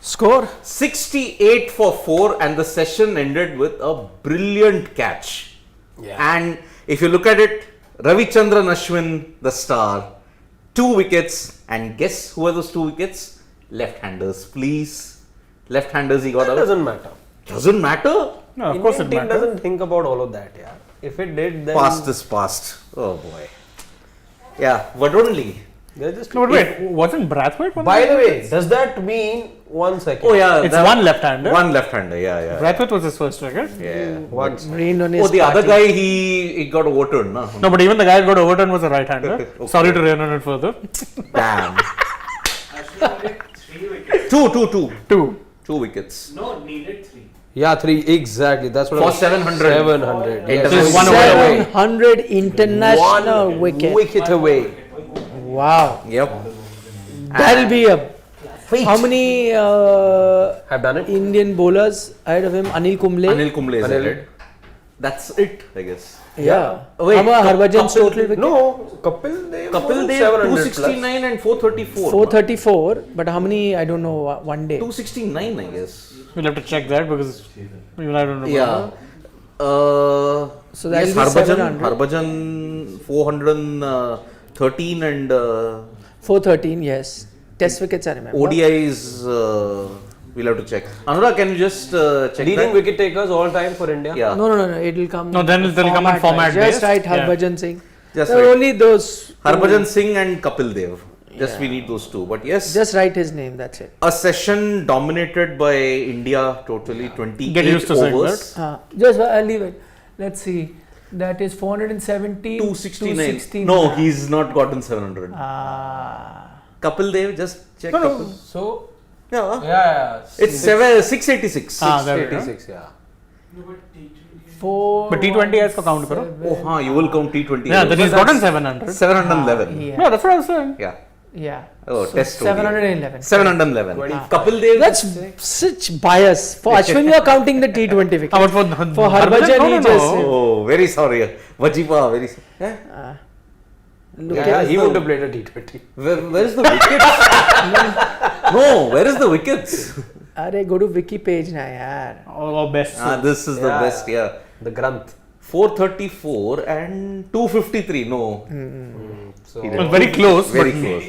Score? 68 for 4, and the session ended with a brilliant catch. Yeah. And if you look at it, Ravichandran Ashwin, the star, 2 wickets, and guess who are those 2 wickets? Left-handers, please. Left-handers he got That out. doesn't matter. Doesn't matter. No, of course it Indian team matters. doesn't think about all of that, yeah. If it did, then Past is past. Oh boy. Yeah, but only. they're just. No, but wait, wasn't Brathwaite one? By the way, does that mean 1 second? Oh yeah, It's one left-hander. One left-hander. Yeah. Brathwaite was his first wicket. Yeah. One second. Rained on Oh, his the other party. guy he got overturned, no? No, but even the guy who got overturned was a right-hander. Okay. Sorry to rain on it further. Damn. Ashwin needed 3 wickets. Two. 2 wickets. No, needed 3. Yeah, 3 exactly. That's what For I was 700. 700. Yes. So it's one One away. 700 international One wicket. wicket away. Wow. Yep. That'll be a. How many Have done it. Indian bowlers ahead of him? Anil Kumble. Anil Kumble is Anil. ahead. That's it, I guess. Yeah. Wait, How about Harbhajan's total wicket? No, Kapil Kapil Dev 269 and 434. 434. But how many? I don't know. One day. 269, I guess. We'll have to check that because even I don't know. Yeah. So that'll yes, be Harbhajan, 700. Harbhajan 413 and 413. Yes. Test wickets. I remember. ODIs. We'll have to check. Anurag, can you just check Leading that? wicket takers all time for India. Yeah. No. It'll come. No, then they'll come on format Just based. right. Yeah. Harbhajan Singh. Just There are right. only those. Harbhajan Singh and Kapil Dev. Just we need those 2. But yes, Just write his name. That's it. a session dominated by India, totally 28 Get used to saying overs. Just I'll leave it. Let's see. That is 470. 269. 216. No, he's not gotten 700. Kapil Dev, just check. No. Kapil. So, Yeah. yeah. It's 686. There we go. 86, yeah. No, but T20. Four. But T20 has to count, karo. Oh, you will count T20. Yeah, then he's But gotten that's 700. 711. Yeah. Yeah, that's what I was saying. Yeah. Yeah. Oh, So test 711. 711. 25. Kapil Dev. That's such bias. For Ashwin, you are counting the T20 wicket. How about For Harbhajan, no, he no, just- no. Oh, very sorry. Vajipa, very sorry. Eh? Look Yeah, at he wouldn't have played a T20. Where is the wickets? No, where is the wickets? Arey, go to wiki page na yaar. Oh, best. This is the Yeah. best, yeah. The Granth. 434 and 253. No, So, It was very close. very but close.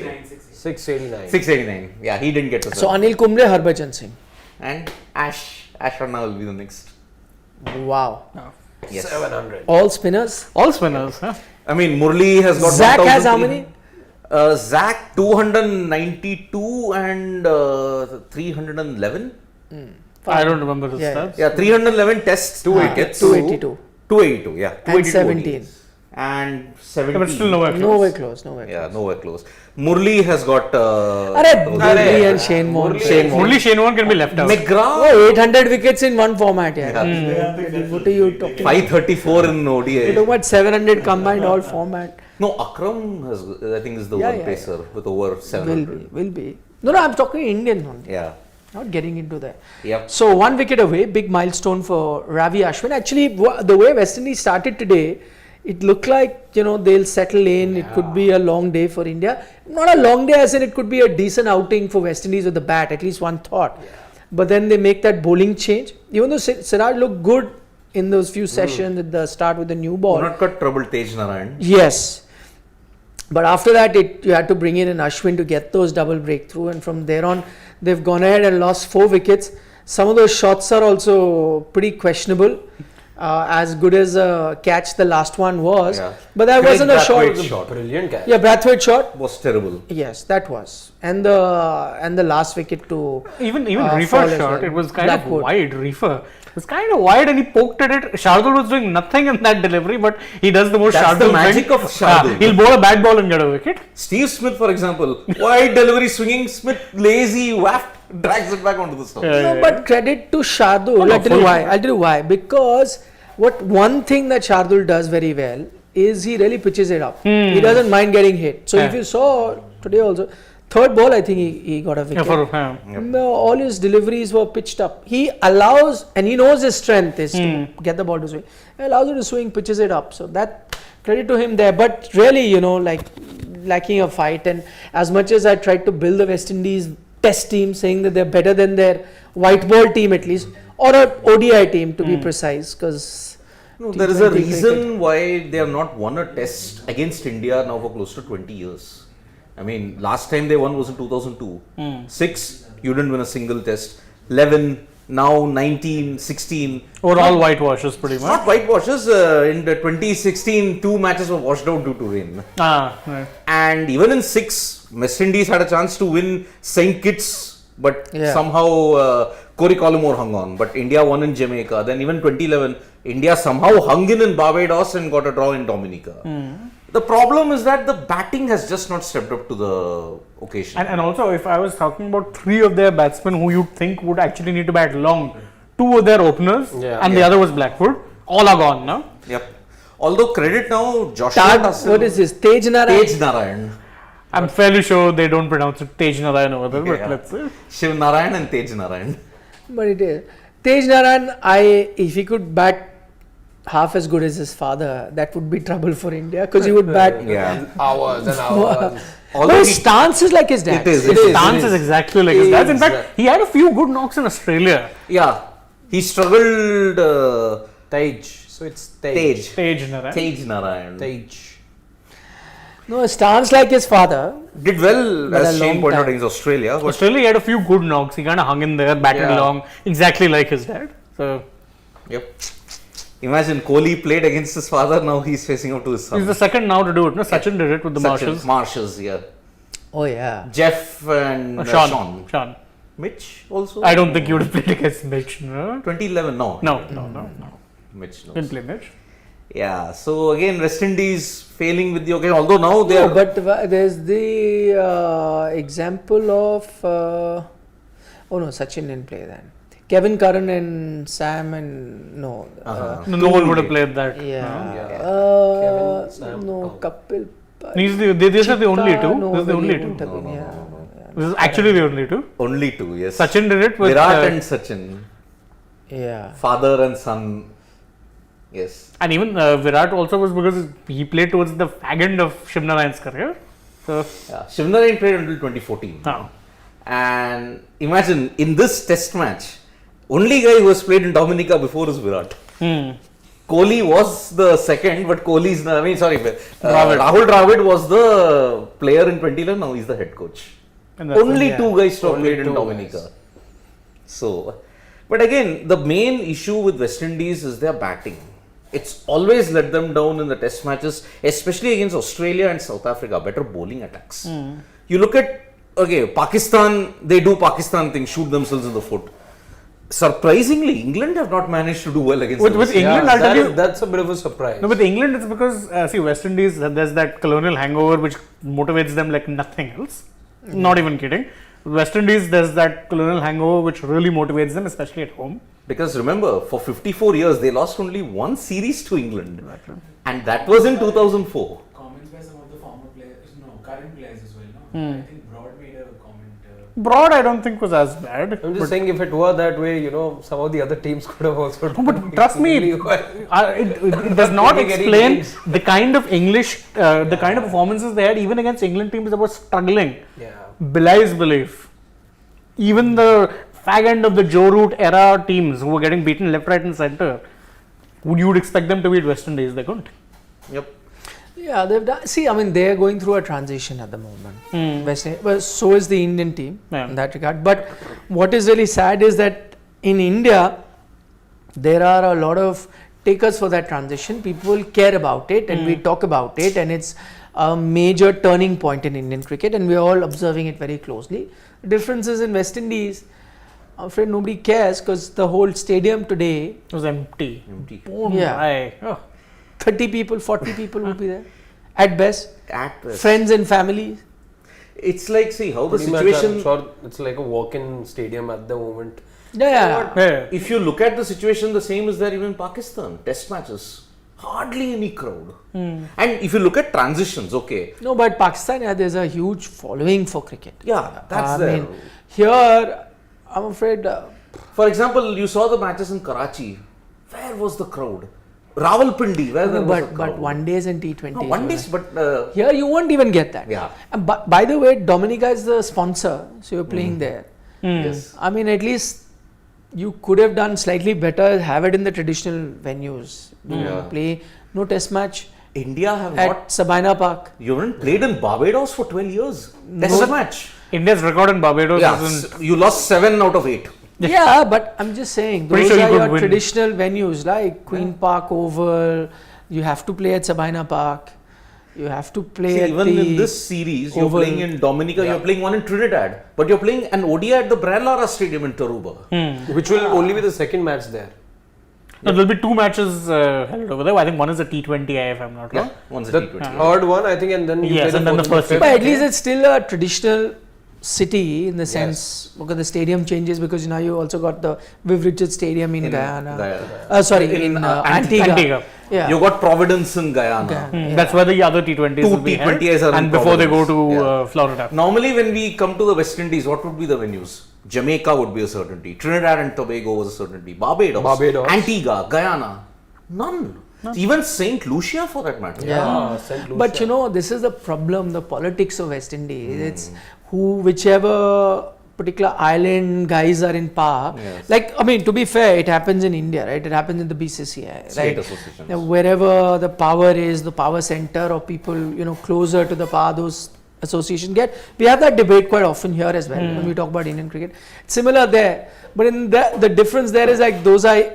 689. 689. Yeah, he didn't get to So 7. Anil Kumble, Harbhajan Singh. And Ashwarna will be the next. Wow. Yes. 700. All spinners. all spinners. Huh? I mean, Murli has got Zach has how 1,003. many? Zach 292 and 311. I don't remember his Yeah. stats. Yeah, 311 tests, 2 wickets. 282. 282, yeah. And 282 17. ODIs. And Yeah, 17. but still nowhere close. Nowhere close. Nowhere Yeah, nowhere close. Murli has got. Arey, Murli and Shane Warne. Only Shane Warne can be left out. McGrath, Oh, 800 wickets in one format. Yeah. What are you talking about? 534 in You're ODI. talking about 700 combined all format. No, Akram has, I think, is the Yeah, one yeah, pacer with over 700. Will be. No, I'm talking Indian only. Yeah. Not getting into that. Yep. So 1 wicket away, big milestone for Ravi Ashwin. Actually, the way West Indies started today, it looked like they'll settle in. It could be a long day for India. Not a long day, as in it could be a decent outing for West Indies with the bat. At least one thought. But then they make that bowling change. Even though Siraj looked good in those few sessions at the start with the new ball. Do not got trouble Tej Narayan. Yes. But after that, you had to bring in an Ashwin to get those double breakthrough, and from there on, they've gone ahead and lost 4 wickets. Some of those shots are also pretty questionable. As good as a catch the last one was, Yeah. but that Craig wasn't a shot. Brathwaite's shot Brilliant catch. Yeah, Brathwaite shot. was terrible. Yes, that was, and the last wicket to Even fall Reefer's as shot, well. it was kind Blackwood. of wide. Reefer. It was kind of wide and he poked at it. Shardul was doing nothing in that delivery, but he does the most That's Shardul the magic thing. of Shardul. He'll bowl a bad ball and get a wicket. Steve Smith, for example, wide delivery swinging, Smith lazy, waft, drags it back onto the stump. No, but credit to Shardul. no, I'll tell you full- why. I'll tell you why. Because one thing that Shardul does very well is he really pitches it up. He doesn't mind getting hit. So if you saw today also, third ball I think he got a wicket. No, all his deliveries were pitched up. He allows, and he knows his strength is to get the ball to swing. He allows it to swing, pitches it up. So that credit to him there. But really, like lacking a fight. And as much as I tried to build the West Indies test team, saying that they're better than their white ball team at least, or a ODI team to be precise, because No, there is a reason why they have not won a test against India now for close to 20 years. I mean, last time they won was in 2002. 6, you didn't win a single test. 11, now 19, 16. Or all whitewashes pretty much. Not whitewashes. In the 2016, 2 matches were washed out due to rain. Right. And even in 6, West Indies had a chance to win St. Kitts, but somehow Corey Collymore hung on. But India won in Jamaica. Then even 2011, India somehow hung in Barbados and got a draw in Dominica. The problem is that the batting has just not stepped up to the occasion. And also, if I was talking about 3 of their batsmen who you'd think would actually need to bat long, 2 were their openers and the other was Blackwood. All are gone now. Yep. Although credit now, Josh. what is this? Tej Narayan? Tej Narayan. I'm fairly sure they don't pronounce it Tej Narayan over there, but let's see. Shiv Narayan and Tej Narayan. But it is. Tej Narayan, if he could bat half as good as his father, that would be trouble for India, because he would bat. Hours and hours. But his stance is like his dad's. It is. His stance is exactly like his dad's. In fact, he had a few good knocks in Australia. Yeah. He struggled. Tej. So it's Tej. Tej Narayan. Tej Narayan. Tej. No, a stance like his father. Did well, But as a Shane long pointed out, time. against Australia. But Australia he had a few good knocks. He kind of hung in there, batted long, exactly like his dad. So yep. Imagine Kohli played against his father, now he's facing up to his son. he's the second now to do it. No, Sachin did it with the Marshalls. Marshalls, yeah. Oh yeah. Jeff and Sean. Mitch also? I don't think he would have played against Mitch. No. 2011, no. No. Mitch knows. Didn't play Mitch. Yeah, so again, West Indies failing with the occasion, although now they are. But there's the example of. Sachin didn't play then. Kevin Curran and Sam and no. No one would have played that. Kevin, Sam, no, Kapil. These are the only two. No, This is the only wouldn't two. have been, This is actually the only two. Only 2, yes. Sachin did it with Virat and Sachin. Yeah. Father and son. Yes. And even Virat also was because he played towards the fag end of Shiv Narayan's career. So, Yeah. Shiv Narayan played until 2014. And imagine, in this test match, only guy who has played in Dominica before is Virat. Kohli was the second, but Rahul Dravid was the player in 2011, now he's the head coach. Only 2 guys to have played in Dominica. So, but again, the main issue with West Indies is their batting. It's always let them down in the test matches, especially against Australia and South Africa, better bowling attacks. You look at, Pakistan, they do Pakistan things, shoot themselves in the foot. Surprisingly, England have not managed to do well against them. with England, I'll tell you. That's a bit of a surprise. No, with England, it's because, West Indies, there's that colonial hangover which motivates them like nothing else. Not even kidding. West Indies, there's that colonial hangover which really motivates them, especially at home. Because remember, for 54 years, they lost only 1 series to England. And that was in 2004. Comments by some of the former players, current players as well. I think Broad made a comment. Broad, I don't think was as bad. I'm just saying, if it were that way, some of the other teams could have also done But trust me, really well. it does not Getting explain games. the kind of the kind of performances they had even against England teams that were struggling. Belies belief. Even the fag end of the Joe Root era teams who were getting beaten left, right and centre, you would expect them to beat West Indies, they couldn't. Yep. Yeah, they've done. See, I mean, they're going through a transition at the moment. Well, so is the Indian team in that regard. But what is really sad is that in India, there are a lot of takers for that transition. People care about it, and we talk about it, and it's a major turning point in Indian cricket, and we're all observing it very closely. The differences in West Indies, I'm afraid nobody cares, because the whole stadium today It was empty. Boom, Yeah. aye. Oh. 30 people, 40 people would be there at best. At best. Friends and family. It's like, see, how the Pretty much, I'm situation. sure it's like a walk-in stadium at the moment. Yeah. Yeah. If you look at the situation, the same is there even in Pakistan. Test matches. Hardly any crowd. And if you look at transitions, No, but Pakistan, there's a huge following for cricket. Yeah, that's I there. mean, here, I'm afraid. For example, you saw the matches in Karachi. Where was the crowd? Rawalpindi, where there was a but crowd. one days and T20s. No, one days, but Here you won't even get that. yeah. And by the way, Dominica is the sponsor, so you're playing there. Yes. I mean, at least you could have done slightly better. Have it in the traditional venues. Play no test match India have at not. Sabina Park. You haven't played in Barbados for 12 years. Test match. India's record in Barbados Yeah, isn't. you lost 7 out of 8. Yeah, but I'm just saying, Pretty those sure you are could your win. traditional venues like Queen Park Oval. You have to play at Sabina Park. You have to play See, at even the in this series, you're Oval. playing in Dominica, you're playing one in Trinidad, but you're playing an ODI at the Brian Lara Stadium in Tarouba. Which will only be the second match there. No, there'll be 2 matches held over there. I think one is a T20I, if I'm not wrong. Yeah, one's a The T20. third one, I think, and then you Yes, play and then the fourth first and But fifth. at least it's still a traditional city in the sense because the stadium changes because now you also got the Viv Richards Stadium in Guyana. In Antigua. Antigua. Yeah. You got Providence in Guyana. Yeah. That's where the other T20s Two will be held. T20Is are in And before they go Providence. to Yeah. Florida. Normally, when we come to the West Indies, what would be the venues? Jamaica would be a certainty. Trinidad and Tobago was a certainty. Barbados. Antigua. Guyana. None. Even St. Lucia for that matter. Yeah. St. Lucia. But you know, this is the problem, the politics of West Indies. It's whichever particular island guys are in power. Yes. Like, I mean, to be fair, it happens in India, right? It happens in the BCCI, State right? associations. Wherever the power is, the power center or people, closer to the power, those associations get. We have that debate quite often here as well when we talk about Indian cricket. Similar there. But in the difference there is like those are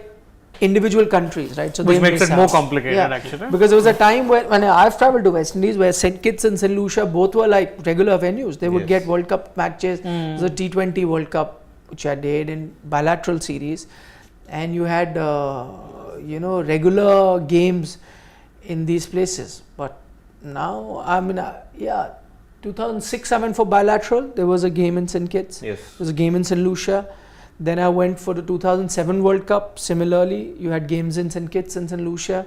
individual countries, right? So Which they makes miss it more out. complicated, actually. Because there was a time when I've traveled to West Indies where St. Kitts and St. Lucia both were like regular venues. They would Yes. get World Cup matches. There was a T20 WorldP, which I did in bilateral series, and you had regular games in these places. But now, 2006 I went for bilateral. There was a game in St. Kitts. Yes. There was a game in St. Lucia. Then I went for the 2007 World Cup. Similarly, you had games in St. Kitts and St. Lucia.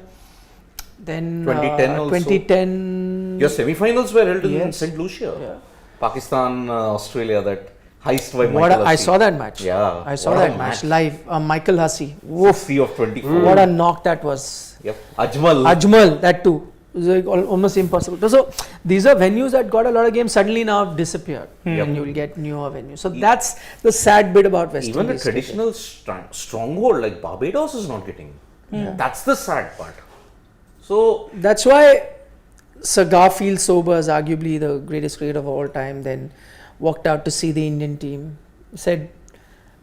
Then 2010 also. 2010. Your semi-finals were held in Yes. St. Lucia. Yeah. Pakistan, Australia, that heist by What Michael I Hussey. saw that match. Yeah. I saw What a that match live. Michael Hussey. 60 of 24. What a knock that was. Yep. Ajmal. Ajmal, that too. It was like almost impossible. So these are venues that got a lot of games suddenly now have disappeared, and you will get newer venues. So that's the sad bit about West Even a Indies. traditional stronghold like Barbados is not getting. That's the sad part. So That's why Sir Garfield Sobers, arguably the greatest cricketer of all time, then walked out to see the Indian team. Said,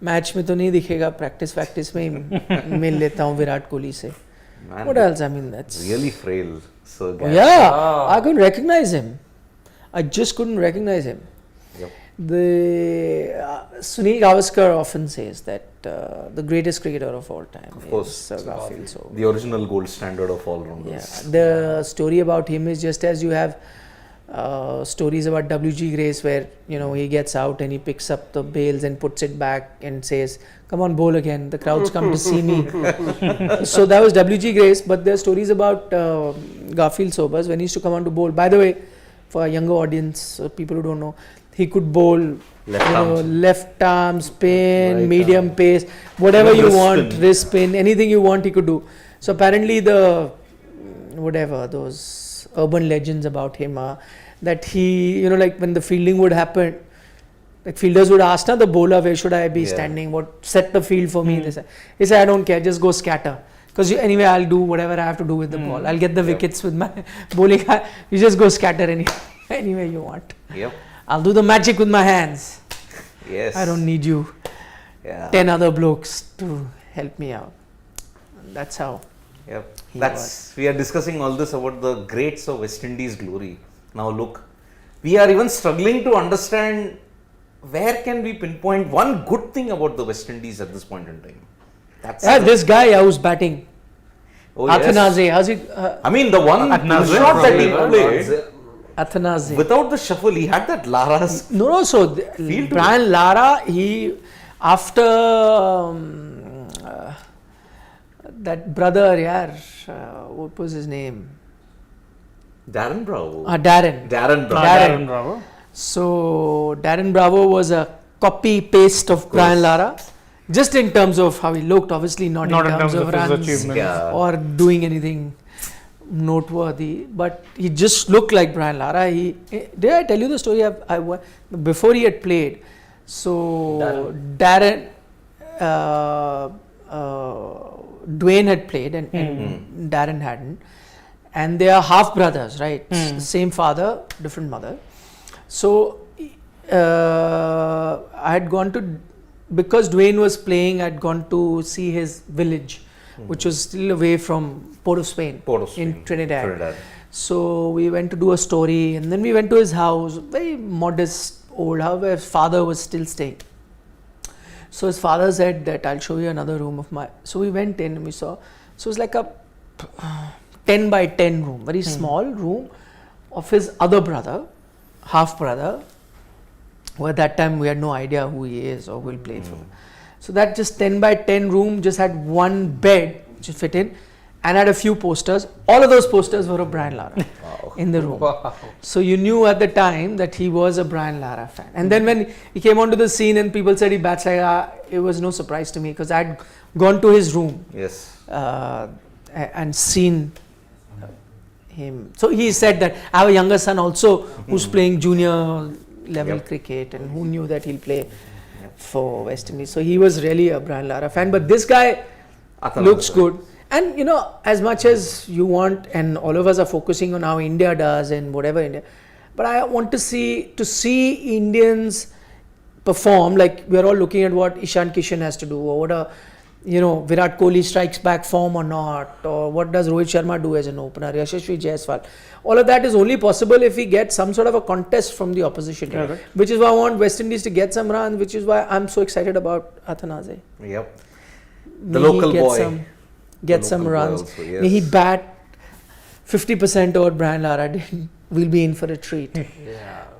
"match में तो नहीं दिखेगा, practice में ही मिल लेता हूँ विराट कोहली से." man, What else? I mean, that's really frail. Sir Oh, Gav. yeah, I couldn't recognize him. I just couldn't recognize him. Yep. Sunil Gavaskar often says that the greatest cricketer of all time Of is course. Sir Garfield Sobers. The original gold standard of all Yeah, rounders. the story about him is just as you have stories about WG Grace where he gets out and he picks up the bails and puts it back and says, "Come on, bowl again. The crowds come to see me." So that was WG Grace, but there are stories about Garfield Sobers when he used to come on to bowl. By the way, for a younger audience, people who don't know, he could bowl left arm spin, Right medium arm. pace, whatever Even you wrist want, spin. wrist spin, anything you want, he could do. So apparently those urban legends about him are that he, like when the fielding would happen, like fielders would ask, the bowler, where should I be Yeah. standing? What set the field for me? He said, "I don't care, just go scatter. Because anyway, I'll do whatever I have to do with the ball. I'll get the wickets with my bowling. You just go scatter anywhere you want. Yep. I'll do the magic with my hands. Yes. I don't need you. Yeah. 10 other blokes to help me out." That's how. Yep. He We are discussing all this about the greats of West Indies glory. Now look, we are even struggling to understand where can we pinpoint one good thing about the West Indies at this point in time. That's This guy who's batting. oh, yes. Athanaze. How's it? I mean, the one Atnaze, shot that he probably. played Athanaze. without the shuffle, he had that Lara's. No, so Feel to Brian Lara, after that brother, what was his name? Darren Bravo. Darren. Darren Bravo. Darren. Bravo. So Darren Bravo was a copy paste of Brian Lara, Just in terms of how he looked, obviously not in terms of his runs achievements. Yeah. or doing anything noteworthy. But he just looked like Brian Lara. Did I tell you the story? Before he had played, so Darren, Dwayne had played and Darren hadn't, and they are half brothers, right? The same father, different mother. So I had gone to, because Dwayne was playing, I'd gone to see his village, which was still away from Port of Spain, in Trinidad. So we went to do a story, and then we went to his house, very modest old house where his father was still staying. So his father said that I'll show you another room of my. So we went in and we saw. So it was like a 10 by 10 room, very small room of his other brother, half brother. Who at that time we had no idea who he is or will play for. So that just 10 by 10 room just had one bed which fit in, and had a few posters. All of those posters were of Brian Lara in the room. Wow. So you knew at the time that he was a Brian Lara fan. And then when he came onto the scene and people said he bats like, it was no surprise to me because I had gone to his room and seen him. So he said that I have a younger son also who's playing junior level cricket, and who knew that he'll play for West Indies. So he was really a Brian Lara fan. But this guy looks good. And you know, as much as you want, and all of us are focusing on how India does and whatever India, but I want to see Indians perform. Like we're all looking at what Ishan Kishan has to do, or what Virat Kohli strikes back form or not, or what does Rohit Sharma do as an opener, Yashasvi Jaiswal. All of that is only possible if we get some sort of a contest from the opposition, which is why I want West Indies to get some runs, which is why I'm so excited about Athanaze. Yep. The local boy. Get some runs. Also, yes. May he bat 50% over Brian Lara. We'll be in for a treat.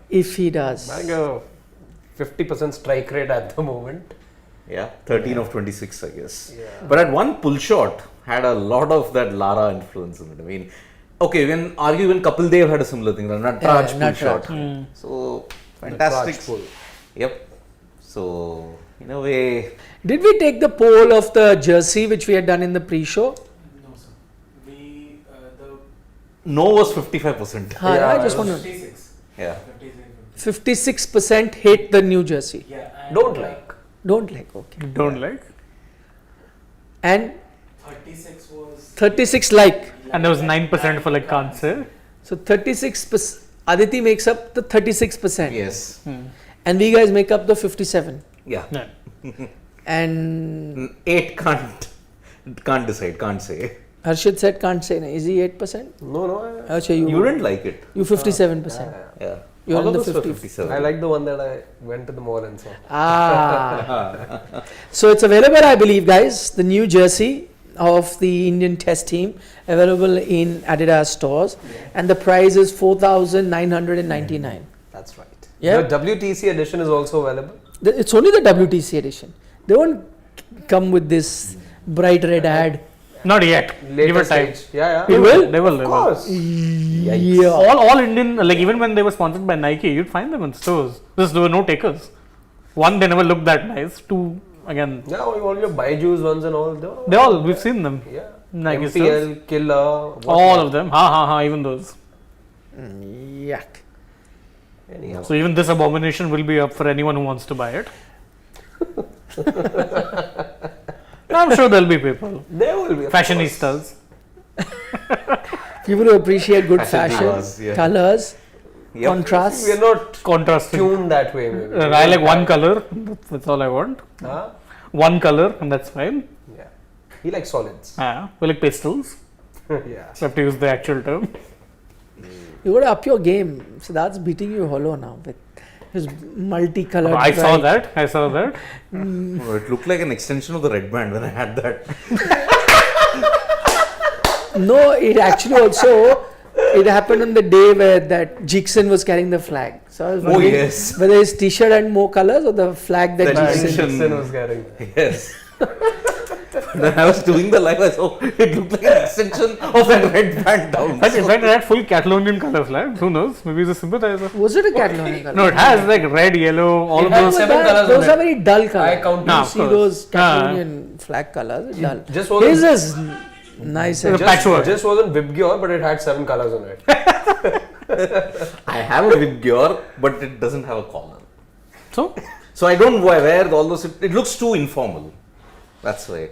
If he does. Mango, 50% strike rate at the moment. Yeah, 13 of 26, I guess. Yeah. But at one pull shot had a lot of that Lara influence in it. I mean, okay, when Kapil Dev had a similar thing, the Natraj pull shot. So fantastic. Pull. Yep. So in a way. Did we take the poll of the jersey which we had done in the pre-show? No, sir. No was 55%. I just want to. 56. Yeah. 56% hate the new jersey. Yeah. Don't like. Okay. Don't like. And 36 was 36 like. And there was 9% for like can't say. So 36%. Aditi makes up the 36%. Yes. And we guys make up the 57. Yeah. And 8 can't decide, can't say. Harshit said can't say. Is he 8%? No. Achha, you didn't like it. You 57%. Yeah. You're All in the of us were 57. I like the one that I went to the mall and saw. So it's available, I believe, guys. The new jersey of the Indian Test team available in Adidas stores, and the price is 4,999. That's right. Yeah. The WTC edition is also available. It's only the WTC edition. They won't come with this bright red ad. Not yet. Give it time. Yeah. They will? They will. Of course. Yeah. All Indian, like even when they were sponsored by Nike, you'd find them in stores. Just there were no takers. One, they never looked that nice. Two, again. Yeah, all your Baiju's ones and all. We've seen them. Yeah. Nike MPL, stores. Killer. All of them. Even those. Yuck. Anyhow. So even this abomination will be up for anyone who wants to buy it. I'm sure there'll be people. There will be. Fashionistas. People who appreciate good fashion, divas, colors, Yep. contrasts. We are not Contrasting. tuned that way. Maybe. I like one color. That's all I want. Huh? One color, and that's fine. Yeah. He likes solids. We like pastels. Yeah. So I have to use the actual term. You got to up your game. So that's beating you hollow now with his multicolored. I saw bright- that. Oh, it looked like an extension of the red band when I had that. No, it actually also. It happened on the day where that Jixon was carrying the flag. So I was wondering yes. whether his t-shirt had more colors or the flag that That Jixon. Jixon- Jixon was carrying. Yes. When I was doing the live, I saw it looked like an extension of that red band down. But in fact, it had full Catalonian colors, lads. Who knows? Maybe he's a sympathizer. Was it a Catalonian color? No, it has like red, yellow, all of had those. seven colours Those on are it. very dull colors. I count You No, of see course. those Catalonian flag colors, it's dull. just wasn't- His is nice. It's a and- patchwork. Just wasn't Vibgyor, but it had 7 colours on it. I have a Vibgyor, but it doesn't have a collar. So, So I don't wear all those. It looks too informal. That's why.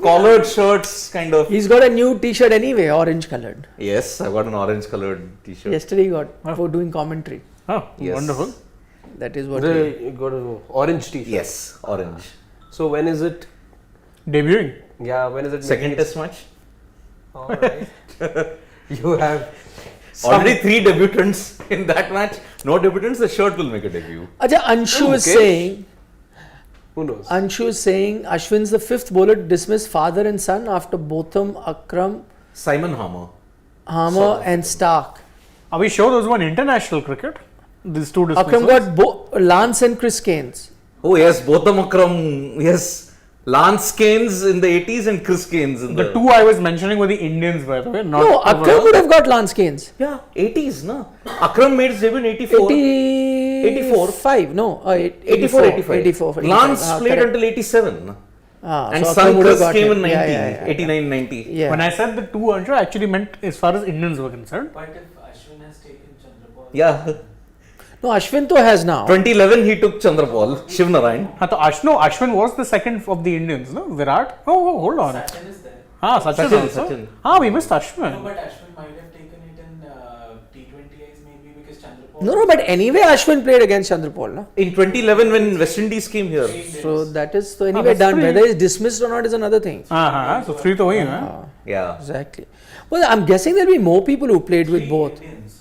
Collared shirts, kind of. He's got a new T-shirt anyway, orange colored. Yes, I got an orange colored T-shirt. Yesterday he got for doing commentary. oh, Yes. wonderful. That is what. He, You got an orange t-shirt. Yes, orange. So when is it? Debuting. Yeah, when is it? Second making test match. it? Alright. You have Already 3 debutants in that match. No debutants, the shirt will make a debut. Acha, Anshu is okay. saying. Who knows? Anshu is saying Ashwin's the 5th bowler to dismiss father and son after Botham, Akram, Simon Harmer. Harmer and Stark. Are we sure those were in international cricket? These two Akram dismissals? got Lance and Chris Gaines. Oh yes, both the Akram. Yes, Lance Gaines in the 80s and Chris Gaines in The two I was mentioning were the Indians, by the way. Not No, Akram overall. would have got Lance Gaines. Yeah, 80s, no? Akram made his debut in 84. 84. 85, no, 84, 85. 84. Lance played correct. until 87. Ah, And so Sun Akram would have Chris got came him. in 90, Yeah, yeah, yeah. 89, 90. Yeah. When I said the two, Anshu, I actually meant as far as Indians were concerned. But if Ashwin has taken Chandrapal, Yeah. No, Ashwin to has now. 2011 he took Chandrapal, Shiv Narayan. तो Ashwin was the second of the Indians, no? Virat? Oh, hold on. Sachin is there. Sachin Sachin, also. Sachin. We missed No, Ashwin. but Ashwin might have taken it in T20Is maybe because Chandrapal. No, but anyway, Ashwin played against Chandrapal, no? In 2011 when West Indies came here. So that is so anyway that's done. pretty- Whether he's dismissed or not is another thing. So 3 to वही है. Yeah. Exactly. Well, I'm guessing there'll be more people who played with both. Indians.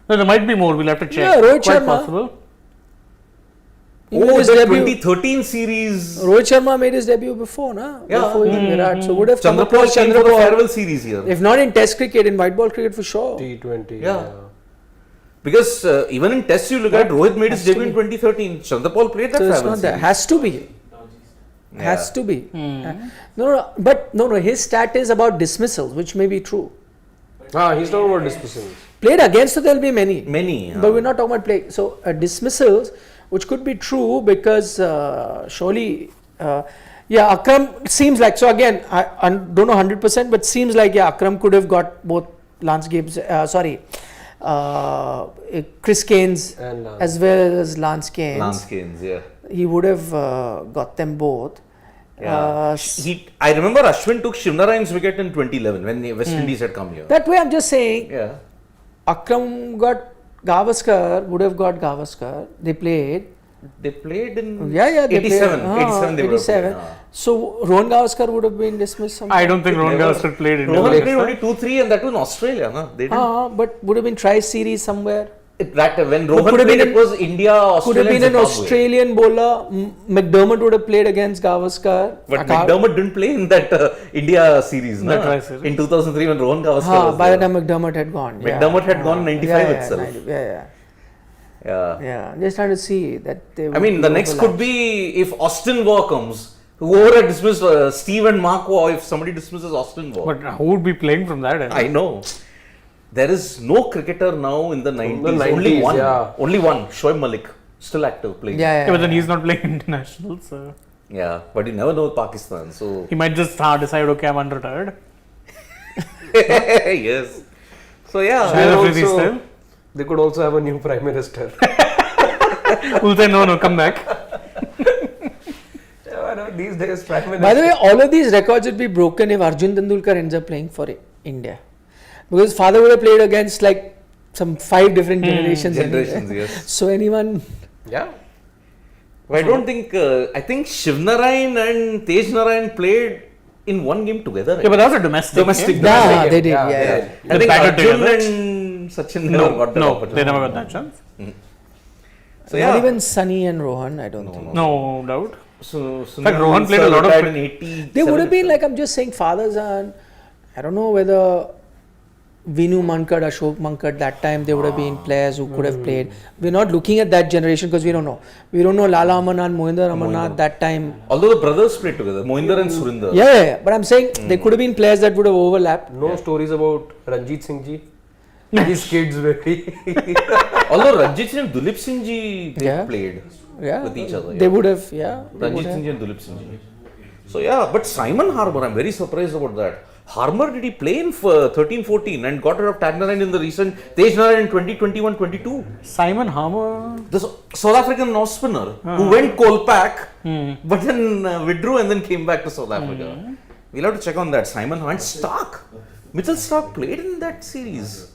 No, there might be more. We'll have to check. Yeah, Rohit Quite Sharma. possible. He made Oh, his the debut. 2013 series. Rohit Sharma made his debut before, na? Yeah. Before even Virat. So would have come Chandrapal across came for the Chandrapal. farewell series here. If not in Test cricket, in white ball cricket for sure. T20. Yeah. Because even in Test you look at Rohit made his Has to debut in be. 2013. Chandrapal played that So it's farewell not that. series. Has to be. Yeah. Has to be. No, his stat is about dismissals, which may be true. He's talking about dismissals. Played against, so there'll be many. Many. But we're not talking about play. So dismissals, which could be true because surely, Akram seems like. So again, I don't know 100%, but seems like Akram could have got both Lance Gibbs, Chris Gaines And Lance. as well as Lance Gaines. Lance Gaines, yeah. He would have got them both. Yeah. I remember Ashwin took Shiv Narayan's wicket in 2011 when the West Indies had come here. That way, I'm just saying. Yeah. Akram got Gavaskar, would have got Gavaskar. They played. They played in Yeah, they 87. played. 87 they would have 87. played. So Rohan Gavaskar would have been dismissed sometime. I don't think Rohan Never. Gavaskar played in Rohan India. played only 2-3 and that was in Australia. No? They didn't. But would have been tri-series somewhere. When Rohan could have played, been it was India, Could Australia, have been and an Zimbabwe. Australian bowler. McDermott would have played against Gavaskar. But McDermott didn't play in that India series, That no? tri-series. In 2003 when Rohan Gavaskar was By the there. time McDermott had gone. McDermott had gone 95 itself. Yeah. Yeah. Just trying to see that they I mean, would the be next overlapped. could be if Austin Waugh comes. Whoever had dismissed Steve and Mark Waugh, if somebody dismisses Austin Waugh. But who would be playing from that end? I know. There is no cricketer now in the 90s. the 90s, only one. yeah. Only one. Shoaib Malik. Still active playing. Yeah. But then he's not playing international, so Yeah. But you never know with Pakistan. So. he might just decide, okay, I'm unretired. Yes. So yeah. They Shahid Afridi also- style. They could also have a new prime minister. Who'll say, no, come back. These days, prime minister. By the way, all of these records would be broken if Arjun Tendulkar ends up playing for India. Because father would have played against like some 5 different generations. Generations, anyway. yes. So anyone. Yeah. I don't think. I think Shiv Narayan and Tej Narayan played in one game together. Yeah, but that was a domestic. Domestic. game. Nah, game. they did. Yeah, Yeah. yeah. I think battled Arjun together. and Sachin never got that No, opportunity. they never got that chance. So Not yeah. even Sunny and Rohan, I don't think. No doubt. So fact, Rohan played a lot of in 80. They would have been like, I'm just saying, fathers and I don't know whether Vinu Mankad, Ashok Mankad, that time they would have been players who could have played. We're not looking at that generation because we don't know. We don't know Lala Amarnath, Mohinder Amarnath that time. Although the brothers played together, Mohinder and Surinder. Yeah. But I'm saying there could have been players that would have overlapped. No stories about Ranjit Singh ji. His kids very. Although Ranjit Singh and Dulip Singh ji, they played Yeah. with each other. They would have, they would Ranjit have. Singh ji and Dulip Singh ji. So yeah, but Simon Harbour, I'm very surprised about that. Harbour, did he play in 13-14 and got rid of Tagnaran in the recent Tej Narayan in 2021-22? Simon Harbour. The South African off spinner who went Kolpak but then withdrew and then came back to South Africa. We'll have to check on that. Simon and Stark. Mitchell Stark played in that series.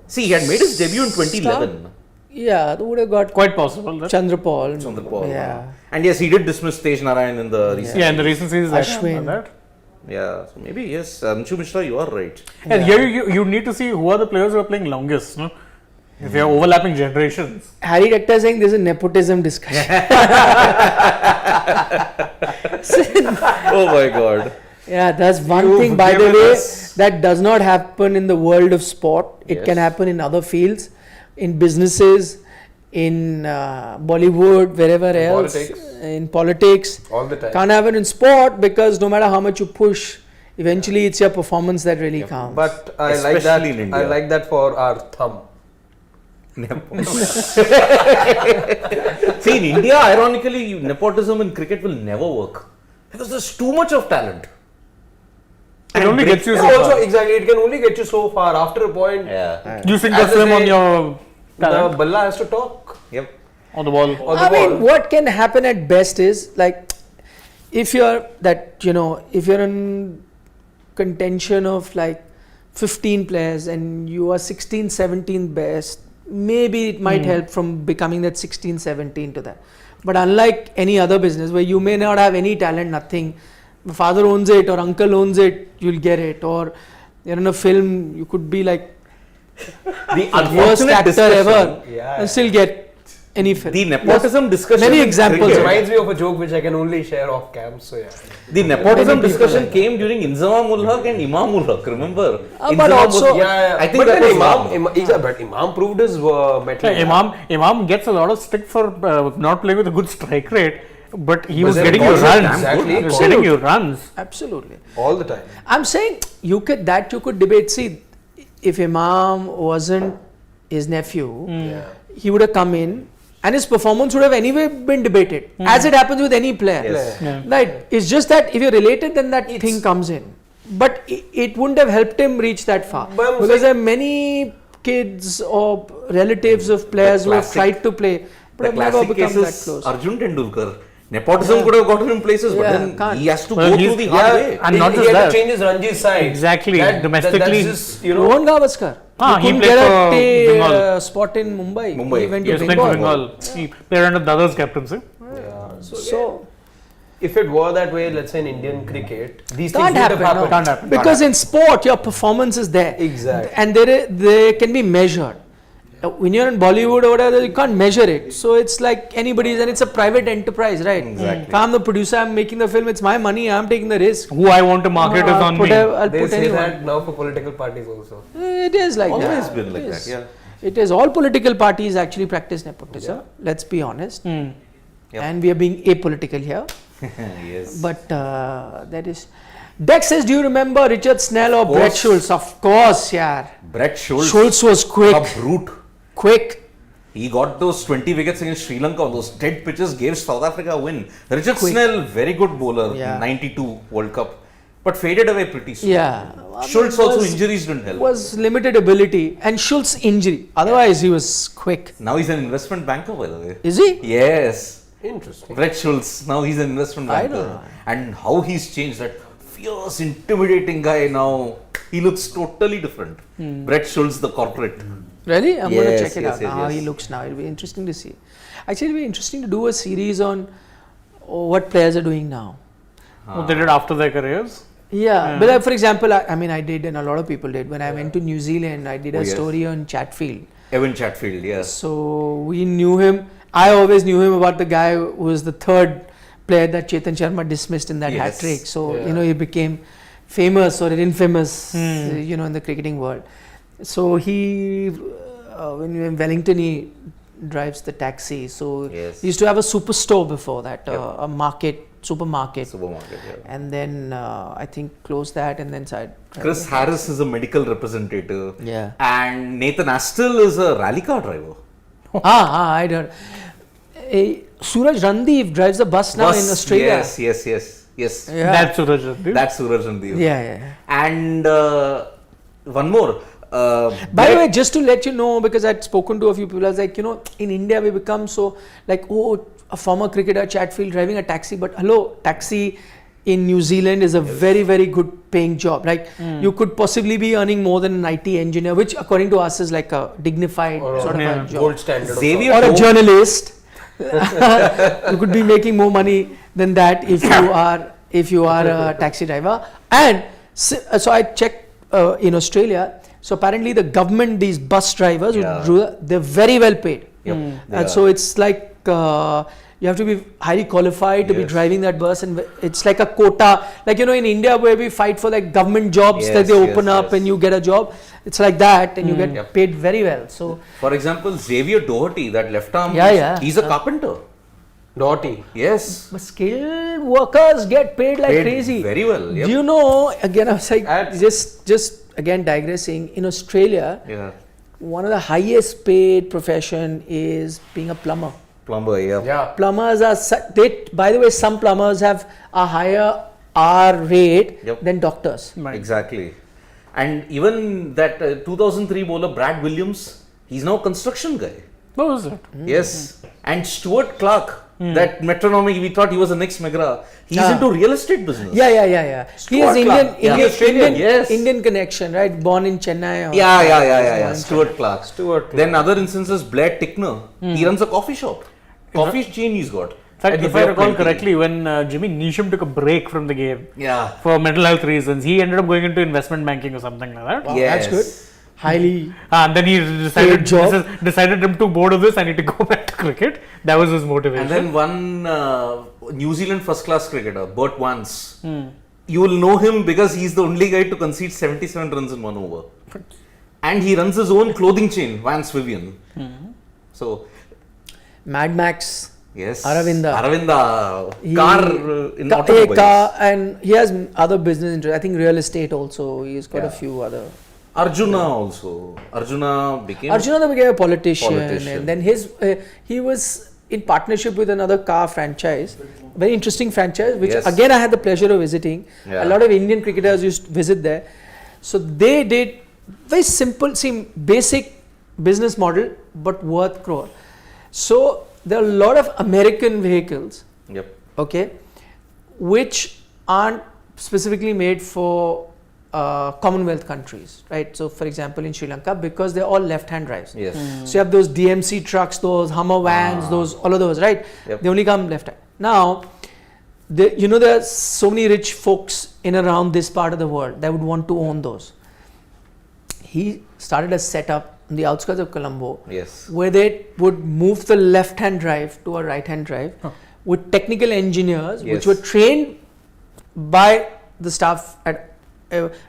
See, he had made his debut in 2011. Yeah, they would have got Quite possible. Chandrapal. Chandrapal. Yeah. And yes, he did dismiss Tej Narayan in the recent. Yeah, in the recent series. Ashwin. That. Yeah, so maybe yes, Anshu Mishra, you are right. And here you need to see who are the players who are playing longest. No? If you are overlapping generations. Harry Rector saying this is nepotism discussion. Oh my God. Yeah, that's one You've thing, by the given way, us- that does not happen in the world of sport. It can Yes. happen in other fields, in businesses, in Bollywood, wherever else, politics. in politics. All the time. Can't happen in sport because no matter how much you push, eventually it's your performance that really counts. But I like that. Especially in India. I like that for our thumb. See, in India, ironically, nepotism in cricket will never work because there's too much of talent. It only gets you Yeah, so also, far. exactly. It can only get you so far. After a point, Yeah. You sink or As they swim on say, your the talent balla has to talk. Yep. on the ball. On the I ball. mean, what can happen at best is like if you're that, if you're in contention of like 15 players and you are 16, 17 best, maybe it might help from becoming that 16, 17 to that. But unlike any other business where you may not have any talent, nothing, father owns it or uncle owns it, you'll get it. Or you're in a film, you could be like The worst unfortunate actor discussion, ever Yeah. and still get any film. the nepotism discussion. Many in examples cricket- It reminds me of a joke which I can only share off cam. So yeah. The nepotism Many people discussion like came during Inzamam ul Haq and Imam ul Haq. Remember? But Inzamam also- was- Yeah. I think but that then was Imam proved his metal. Imam gets a lot of stick for not playing with a good strike rate, but he But was then getting you calls are runs. damn Exactly. He was good. getting you runs. Absolutely. all the time. I'm saying you could debate. See, if Imam wasn't his nephew, Yeah. he would have come in and his performance would have anyway been debated, as it happens with any player. Yes. Yeah. Right. It's just that if you're related, then that thing comes in. But it wouldn't have helped him reach that far. But I'm Because saying- there are many kids or relatives of players who have classic- tried to play, but The have never classic become case that is close. Arjun Tendulkar. Nepotism could have gotten him places, but Yeah, then can't. he has to Well, go he's- through the hard Yeah, way. And not he just had that. to change his Ranji side. Exactly. Domestically. That's just, you know. Rohan Gavaskar. Ah, he couldn't played get for a Bengal. spot in Mumbai. Mumbai. He went He to was playing for Bengal. Bengal. He played under Dada's captaincy. Yeah. So If it were that way, let's say in Indian cricket, these things can't would have happen. happened. Can't happen. Because in sport, your performance is there. Exactly. And they can be measured. When you're in Bollywood or whatever, you can't measure it. So it's like anybody's, and it's a private enterprise, right? Exactly. If I'm the producer, I'm making the film, it's my money, I'm taking the risk. Who I want to market is on me. I'll They put say anyone. that now for political parties also. It is like Always that. been like It that, is. yeah. It is. All political parties actually practice nepotism. Let's be honest. Hmm. Yep. And we are being apolitical here. Yes. But that is. Dex says, do you remember Richard Snell or Brett course. Schultz? Of course, yeah. Brett Schultz, Schultz was quick. a brute. Quick. He got those 20 wickets against Sri Lanka. Those dead pitches gave South Africa a win. Richard Quick. Snell, very good bowler, Yeah. 92 World Cup, but faded away pretty soon. Yeah. Schultz also injuries didn't help. Was limited ability and Schultz injury. Otherwise, he was quick. Now he's an investment banker, by the way. Is he? Yes. Interesting. Brett Schultz, now he's an investment I banker. know. And how he's changed, that fierce, intimidating guy now, he looks totally different. Brett Schultz, the corporate. Really? I'm going to Yes, check it yes, out. yes, How he yes. looks now. It'll be interesting to see. Actually, it'll be interesting to do a series on what players are doing now. What they did after their careers. Yeah. But for example, I did, and a lot of people did. When I went to New Zealand, I did a Oh, yes. story on Chatfield. Evan Chatfield, yes. So we knew him. I always knew him about the guy who was the third player that Chetan Sharma dismissed in that Yes. hat trick. So Yeah. he became famous or infamous, in the cricketing world. So he, when we were in Wellington, he drives the taxi. So Yes. he used to have a superstore before that, Yep. a supermarket. Supermarket, yeah. And then I think closed that and then started. Chris Harris is a medical representative. Yeah. And Nathan Astle is a rally car driver. I don't. Suraj Randeep drives the bus now in Australia. Yes. Yeah. That's Suraj Randeep. That's Suraj Randeep. Yeah. And one more. By the way, just to let you know, because I'd spoken to a few people, I was like, in India we become so like, oh, a former cricketer Chatfield driving a taxi, but hello, taxi in New Zealand is a very, very good paying job. Like you could possibly be earning more than an IT engineer, which according to us is like a dignified sort of a job. Gold standard. Xavier Or a Doherty- journalist. You could be making more money than that if you are a taxi driver. And so I checked in Australia. So apparently the government, these bus drivers, they're very well paid. Yep, And so it's like you have to be highly qualified to be Yes. driving that bus, and it's like a quota. Like in India where we fight for like government jobs that Yes, they open up yes. and you get a job. It's like that, and you get Yep. paid very well. So For example, Xavier Doherty, that left arm, Yeah. he's a carpenter. Naughty. Yes. but skilled workers get paid like Paid crazy. very well, yep. Do you know? Again, I was like, At- just again digressing. In Australia, Yeah. one of the highest paid profession is being a plumber. Plumber, yeah. Yeah. Plumbers are by the way, some plumbers have a higher hour rate Yep. than doctors. Exactly. And even that 2003 bowler Brad Williams, he's now a construction guy. What was it? Yes. And Stuart Clark, that metronomic, we thought he was the next McGrath. He's Ah. into real estate business. Yeah. He Stuart is Clark. Yeah. Australian, yes. Indian connection, right? Born in Chennai. Yeah. Stuart Clark. Stuart Clark. Then other instances, Blair Tickner. He runs a coffee shop. Coffee chain he's got. In fact, At the if I Bay of recall Plenty. correctly, when Jimmy Neesham took a break from the game Yeah. for mental health reasons, he ended up going into investment banking or something like that. Wow, Yes. that's good. Highly. And then he decided job. decided I'm too bored of this, I need to go back to cricket. That was his motivation. And then one New Zealand first class cricketer, Bert Vance. You will know him because he's the only guy to concede 77 runs in 1 over. And he runs his own clothing chain, Vance Vivian. So, Mad Max. yes. Aravinda. In automobiles. Car, and he has other business interests. I think real estate also. He's got a few other. Arjuna also. Arjuna became Arjuna became a politician, Politician. and then he was in partnership with another car franchise, very interesting franchise, which Yes. again I had the pleasure of visiting. Yeah. A lot of Indian cricketers used to visit there. So they did very simple, basic business model, but worth crore. So there are a lot of American vehicles, Yep. okay, which aren't specifically made for Commonwealth countries, right? So for example in Sri Lanka, because they're all left-hand drives. Yes. So you have those DMC trucks, those Hummer vans, all of those, right? Yep. They only come left-hand. Now, there are so many rich folks in around this part of the world that would want to own those. He started a setup on the outskirts of Colombo, Yes. where they would move the left-hand drive to a right-hand drive with technical engineers, which Yes. were trained by the staff at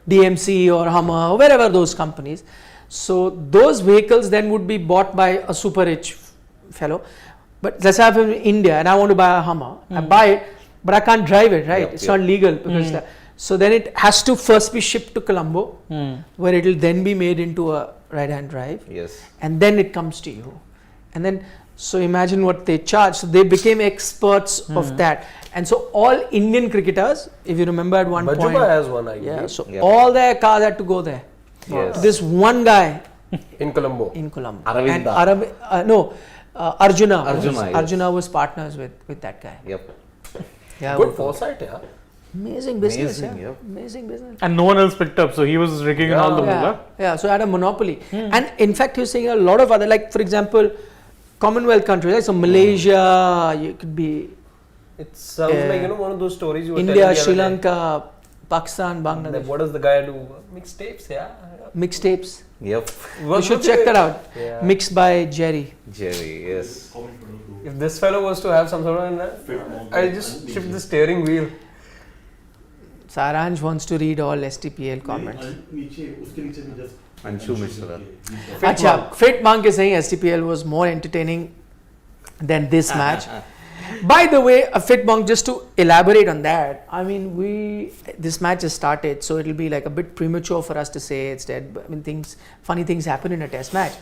DMC or Hummer or wherever those companies. So those vehicles then would be bought by a super rich fellow. But let's have in India and I want to buy a Hummer. I buy it, but I can't drive it, right? Yep, It's yep. not legal because so then it has to first be shipped to Colombo, where it will then be made into a right-hand drive, Yes. and then it comes to you. And then so imagine what they charge. So they became experts of that. And so all Indian cricketers, if you remember at one point, Bajuba has one, I yeah, believe, so Yeah. all their cars had to go there. Yes. This one guy in Colombo. in Colombo. Aravinda. And Arjuna. Arjuna, yes. Arjuna was partners with that guy. Yep. Yeah, Good foresight, yeah. amazing business. Amazing, yeah. yep. Amazing business. and no one else picked up, so he was rigging in all the Yeah, moolah. yeah. So I had a monopoly, and in fact, he was saying a lot of other, like for example, Commonwealth countries. Right? So Malaysia, you could be It sounds like one of those stories you were India, telling the Sri other day. Lanka, Pakistan, Like, Bangladesh. what does the guy do? Mixtapes, yeah. Mixtapes. Yep. You should check that out. Yeah. Mixed by Jerry. Jerry, yes. If this fellow was to have some sort of I just shift the steering wheel. Saranj wants to read all STPL comments. नीचे उसके नीचे भी just Anshu Mishra. Acha, Fit Monk is saying STPL was more entertaining than this match. By the way, a Fit Monk, just to elaborate on that, I mean, this match has started, so it'll be like a bit premature for us to say it's dead. But, I mean, funny things happen in a test match.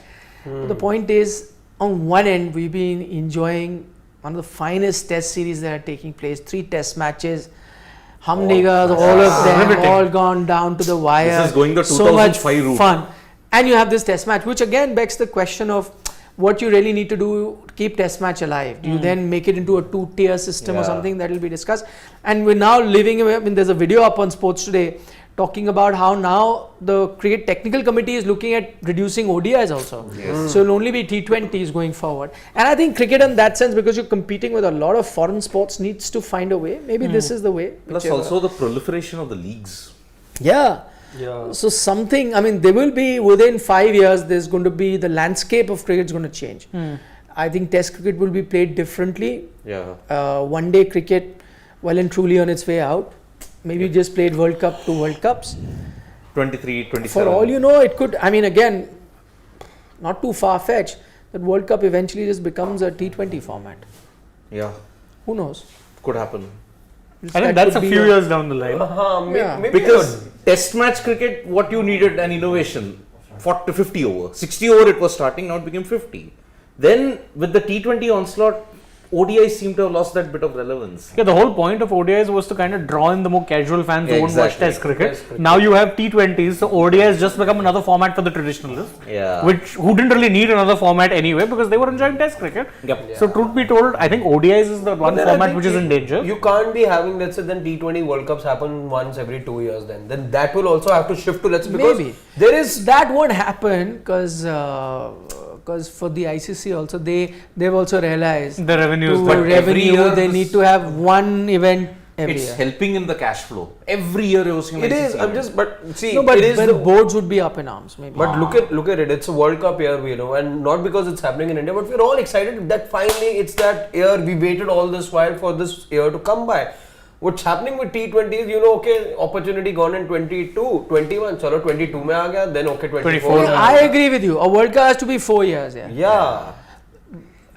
But the point is, on one end, we've been enjoying one of the finest test series that are taking place. 3 test matches. Niggas, all of them, all gone down to the wire. This is going the so much 2005 route. fun. And you have this test match, which again begs the question of what you really need to do to keep test match alive. Do you then make it into a 2-tier system or something? That will be discussed. And we're now living, I mean, there's a video up on Sports Today talking about how now the cricket technical committee is looking at reducing ODIs also. Yes. So it'll only be T20s going forward. And I think cricket in that sense, because you're competing with a lot of foreign sports, needs to find a way. Maybe this is the way. Plus also the proliferation of the leagues. Yeah. Yeah. So something, I mean, there will be within 5 years, there's going to be, the landscape of cricket is going to change. I think test cricket will be played differently. Yeah. One day cricket, well and truly on its way out. Maybe just played World Cup to World Cups. 23, 27. For all you know, it could, I mean, again, not too far-fetched, that World Cup eventually just becomes a T20 format. Yeah. Who knows? Could happen. I think that's a few years down the line. Maybe Because test match cricket, what you needed an innovation, 40 to 50 over. 60 over it was starting, now it became 50. Then with the T20 onslaught, ODIs seem to have lost that bit of relevance. Yeah, the whole point of ODIs was to kind of draw in the more casual fans who won't watch Exactly. Test cricket. Now you have T20s, so ODIs just become another format for the traditionalists. Yeah. Who didn't really need another format anyway because they were enjoying Test cricket. Yep. So truth be told, I think ODIs is the one Then I format think which is in danger. You can't be having, let's say, then T20 World Cups happen once every 2 years. Then that will also have to shift to, let's say, because Maybe. there is That won't happen because for the ICC also, they've also realized The revenues. to But every revenue, year they this- need to have one event every It's year. helping in the cash flow. Every year you're hosting an it is. ICC I'm event. just but see No, but it is when the boards would be up in arms, maybe. But look at it. It's a World Cup year, you know, and not because it's happening in India, but we're all excited that finally it's that year. We waited all this while for this year to come by. What's happening with T20 is, you know, okay, opportunity gone in 22, 21, chalo 22 mein aa gaya, then okay 24. 24. I agree with you. A World Cup has to be 4 years. Yeah.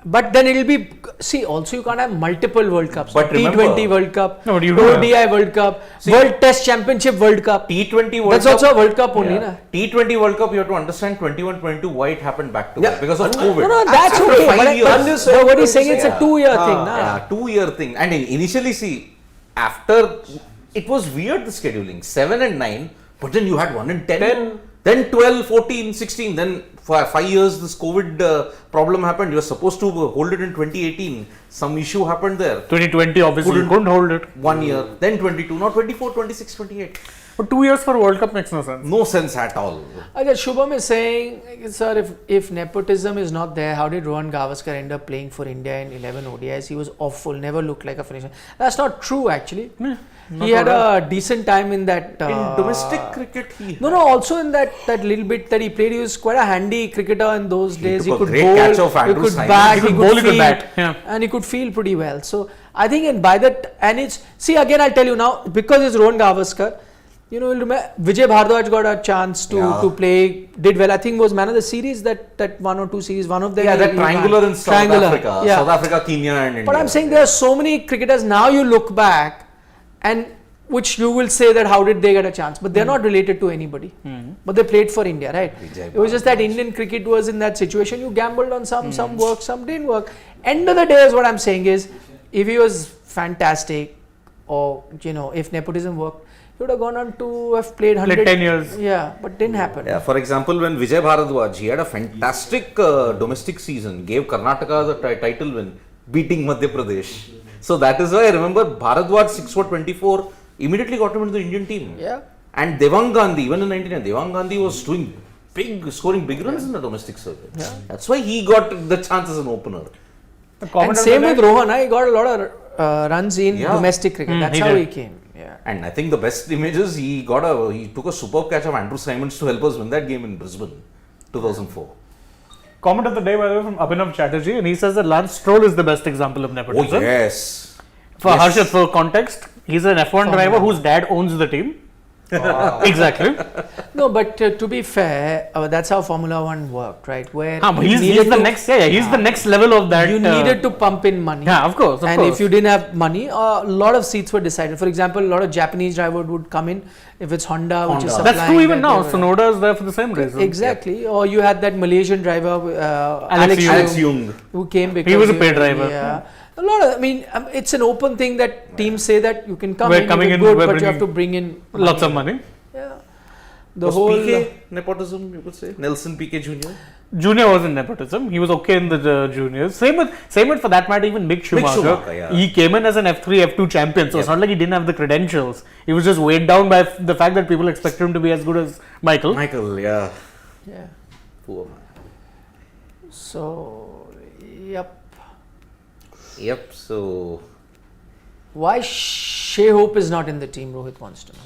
But then it'll be, see, also you can't have multiple World Cups. But remember- T20 World Cup, No, but you do have- ODI World Cup, World Test Championship World Cup. T20 World That's Cup. also a World Cup only, na? T20 World Cup, you have to understand 21, 22, why it happened back to back. Because of COVID. No, that's After okay. 5 But, years. I'm just but saying- what he's saying, it's a Yeah. 2-year thing, na? Yeah, 2-year thing. And initially, see, after it was weird the scheduling 7 and 9, but then you had 1 and 10, then 12, 14, 16. Then for 5 years, this COVID problem happened. You were supposed to hold it in 2018. Some issue happened there. 2020 obviously you couldn't hold it. 1 year, then 22, now 24, 26, 28. But 2 years for World Cup makes no sense. No sense at all. Okay, Shubham is saying, sir, if nepotism is not there, how did Rohan Gavaskar end up playing for India in 11 ODIs? He was awful, never looked like a finisher. That's not true, actually. He had a decent time in that. In domestic cricket, he No, also in that little bit that he played, he was quite a handy cricketer in those days. took He a could great bowl, catch of he Andrew could Simon. bat, He he could could bowl, he could field, bat, yeah. and he could feel pretty well. So I think, and by that, and it's, see again, I'll tell you now, because it's Rohan Gavaskar, you know, you'll remember Vijay Bhardwaj got a chance to play, did well. I think was man of the series that 1 or 2 series, one of them. Yeah, that he triangular won. in South Africa. Yeah. South Africa, Kenya and India. But I'm saying there are so many cricketers now you look back and which you will say that how did they get a chance? But they're not related to anybody. But they played for India, right? Vijay It was just that Indian cricket was in that situation. You gambled on some worked, some didn't work. End of the day is what I'm saying is, if he was fantastic or, you know, if nepotism worked, he would have gone on to have played 100. Played 10 years. Yeah, but didn't happen. Yeah, for example, when Vijay Bharadwaj, he had a fantastic domestic season, gave Karnataka the title win, beating Madhya Pradesh. So that is why I remember Bharadwaj 6 for 24 immediately got him into the Indian team. Yeah. And Devang Gandhi, even in 99, Devang Gandhi was scoring big runs in the domestic circuit. Yeah. That's why he got the chance as an opener. And same with Rohan, he got a lot of runs in Yeah. domestic cricket. That's he how did. he came. Yeah. And I think the best images, he took a superb catch of Andrew Simons to help us win that game in Brisbane, 2004. Comment of the day, by the way, from Abhinav Chatterjee, and he says that Lance Stroll is the best example of Oh nepotism. yes. For Yes. Harshit, for context, he's an F1 driver whose dad owns the team. Exactly. No, but to be fair, that's how Formula One worked, right? Where But you he's needed the to- next. Yeah, he's the next level of that. you needed to pump in money. Yeah, of course. Of And course. if you didn't have money, a lot of seats were decided. For example, a lot of Japanese drivers would come in if it's Honda, which is Honda. supplying. That's true even that now. they were- Sonoda is there for the same reason. Exactly. Or you had that Malaysian driver, Alex Alex Young. who came because He was a paid driver. Yeah. A lot of, I mean, it's an open thing that teams say that you can come We're in, coming you're in, good, we're but you have to bringing bring in Lots of money. Yeah. The Was whole PK nepotism, you could say? Nelson PK Jr.? Junior was in nepotism. He was okay in the juniors. Same with for that matter even Mick Schumacher. Schumacher, yeah. He came in as an F3, F2 champion. So it's not like he didn't have the credentials. He was just weighed down by the fact that people expected him to be as good as Michael. Michael, yeah. yeah. Poor man. So, yep. Yep, so Why Shea Hope is not in the team? Rohit wants to know.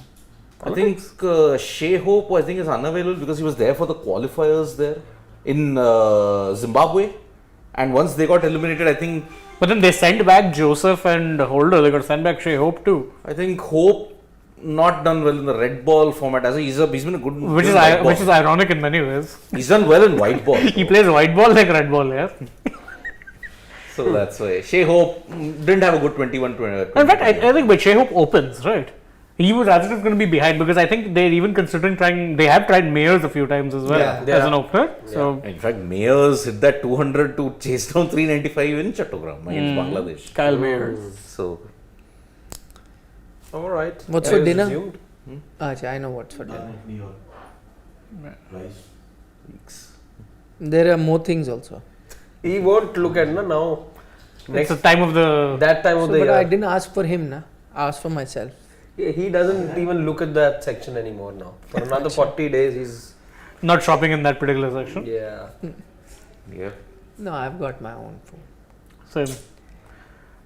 I think Shea Hope, I think, is unavailable because he was there for the qualifiers there in Zimbabwe. And once they got eliminated, I think But then they sent back Joseph and Holder. They got sent back Shea Hope too. Hope not done well in the red ball format. As he's been a good, Which good is white ball. ironic in many ways. He's done well in white ball. He plays white ball like red ball, yeah. So that's why Shea Hope didn't have a good 21. In fact, I think but Shea Hope opens, right? He was as it is going to be behind because I think they're even considering trying. They have tried Mayers a few times as well Yeah. as an opener. So In fact, Mayers hit that 200 to chase down 395 in Chattogram against Bangladesh. Kyle Mayers. So All right. What's for As dinner? assumed. Achha, I know what's for dinner. New York. Rice. weeks. There are more things also. He won't look at now. It's Next the time of the. that time of So, the but year. I didn't ask for him, na. I asked for myself. He doesn't even look at that section anymore now. For another 40 days, he's Not shopping in that particular section. yeah. Yeah. No, I've got my own food, Same.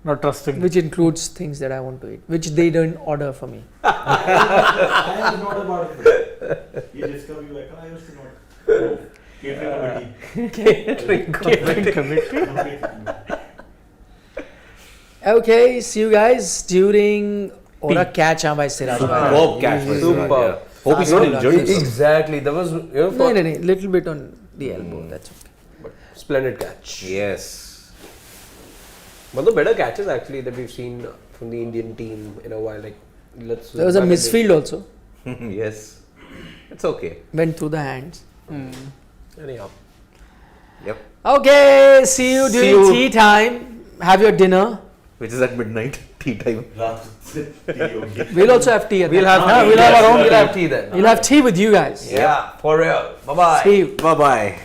Not trusting. which includes things that I want to eat, which they don't order for me. I was not about it. You discover you like, I used to not. Catering committee. Catering committee. Okay, see you guys during Ora catch by Siraj. Bob catch by Superb. Siraj, yeah. Hope he's not injured. himself. Exactly. There was No, little bit on the elbow. That's okay. but splendid catch. Yes. One of the better catches actually that we've seen from the Indian team in a while. Like let's. There was a misfield also. Yes. It's okay. Went through the hands. Anyhow. Yep. Okay, see you See during you. tea time. Have your dinner. Which is at midnight, tea time. We'll also have tea. At We'll that have time. we'll have our own. We'll have tea then. We'll have tea with you guys. Yeah, for real. Bye bye. See you. Bye bye.